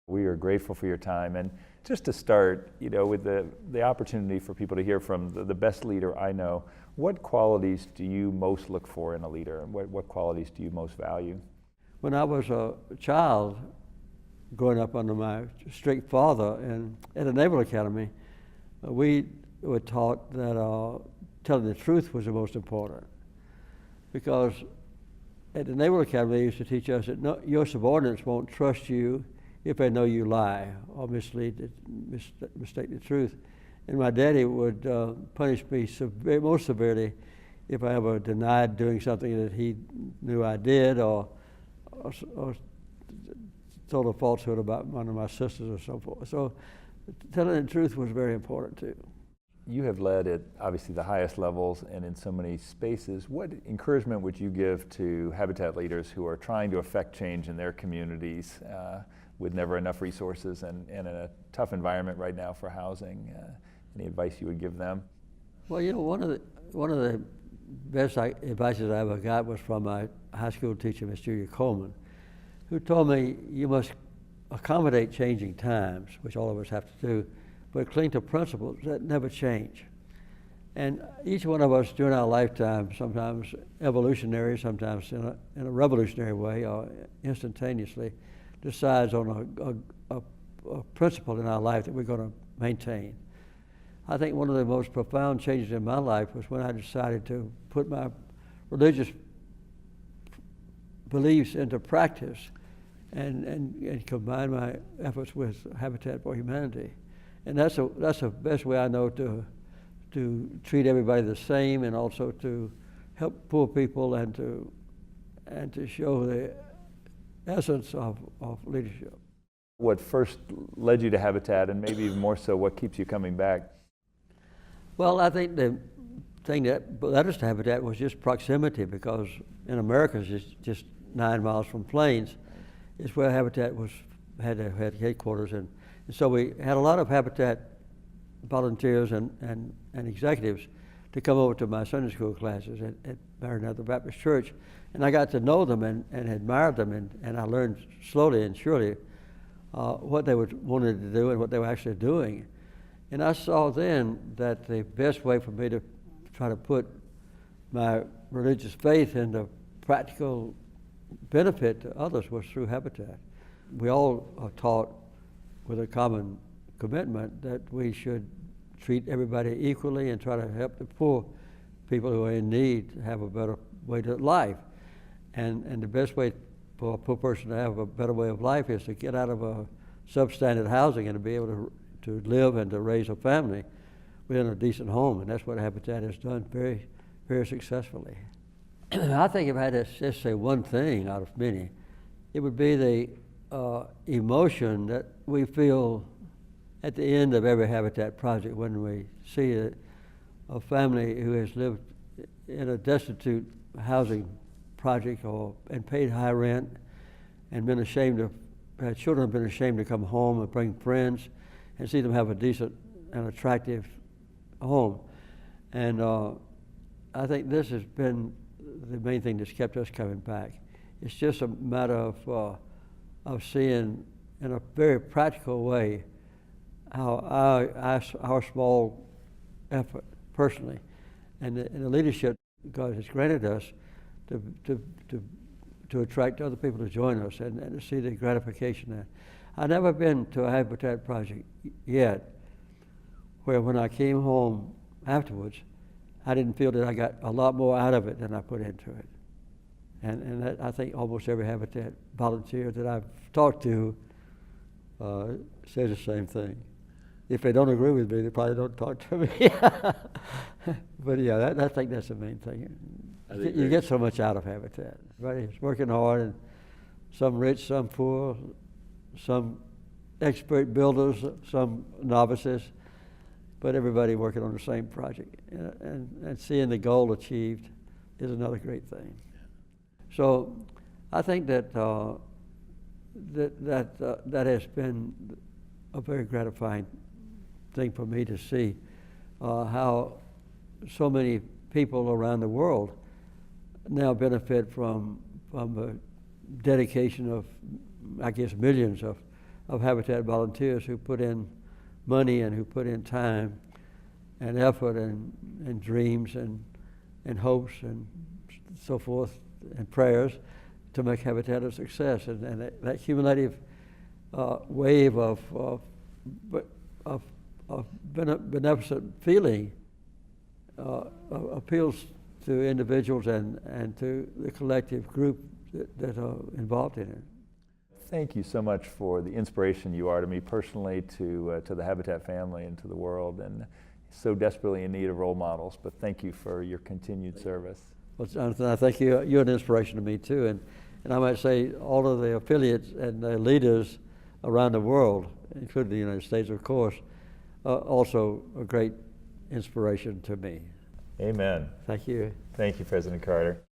We are grateful for your time. And just to start, with the opportunity for people to hear from the best leader I know, what qualities do you most look for in a leader, and what qualities do you most value? When I was a child, growing up under my strict father and at a Naval Academy, we were taught that telling the truth was the most important. Because at the Naval Academy, they used to teach us that your subordinates won't trust you if they know you lie or mistake the truth. And my daddy would punish me most severely if I ever denied doing something that he knew I did or told a falsehood about one of my sisters or so forth. So telling the truth was very important too. You have led at obviously the highest levels and in so many spaces. What encouragement would you give to Habitat leaders who are trying to affect change in their communities with never enough resources and in a tough environment right now for housing? Any advice you would give them? Well, one of the best advices I ever got was from my high school teacher, Miss Julia Coleman, who told me you must accommodate changing times, which all of us have to do, but cling to principles that never change. And each one of us during our lifetime, sometimes evolutionary, sometimes in a revolutionary way or instantaneously, decides on a principle in our life that we're going to maintain. I think one of the most profound changes in my life was when I decided to put my religious beliefs into practice and combine my efforts with Habitat for Humanity. And that's the best way I know to treat everybody the same, and also to help poor people and to show the essence of leadership. What first led you to Habitat, and maybe even more so, what keeps you coming back? Well, I think the thing that led us to Habitat was just proximity, because in America, it's just 9 miles from Plains, is where Habitat had headquarters. And so we had a lot of Habitat volunteers and executives to come over to my Sunday school classes at Maranatha Baptist Church. And I got to know them and admired them, and I learned slowly and surely what they wanted to do and what they were actually doing. And I saw then that the best way for me to try to put my religious faith into practical benefit to others was through Habitat. We all are taught with a common commitment that we should treat everybody equally and try to help the poor people who are in need to have a better way to life. And the best way for a poor person to have a better way of life is to get out of a substandard housing and to be able to live and to raise a family within a decent home. And that's what Habitat has done very, very successfully. I think if I had to just say one thing out of many, it would be the emotion that we feel at the end of every Habitat project when we see a family who has lived in a destitute housing project and paid high rent and been ashamed of, children have been ashamed to come home and bring friends, and see them have a decent and attractive home. And I think this has been the main thing that's kept us coming back. It's just a matter of seeing in a very practical way how our small effort personally and the leadership God has granted us to attract other people to join us and to see the gratification there. I've never been to a Habitat project yet where when I came home afterwards, I didn't feel that I got a lot more out of it than I put into it. And that, I think almost every Habitat volunteer that I've talked to says the same thing. If they don't agree with me, they probably don't talk to me. But yeah, I think that's the main thing. You get so much out of Habitat. Everybody's working hard, and some rich, some poor, some expert builders, some novices, but everybody working on the same project. And seeing the goal achieved is another great thing. So I think that that has been a very gratifying thing for me to see how so many people around the world now benefit from the dedication of, I guess, millions of of Habitat volunteers who put in money and who put in time and effort and dreams and hopes and so forth and prayers to make Habitat a success. And that cumulative wave of beneficent feeling appeals to individuals and to the collective group that are involved in it. Thank you so much for the inspiration you are to me personally, to the Habitat family, and to the world, and so desperately in need of role models. But thank you for your continued service. Well, Jonathan, I think you're an inspiration to me too, and I might say all of the affiliates and the leaders around the world, including the United States, of course, also a great inspiration to me. Amen. Thank you. Thank you, President Carter.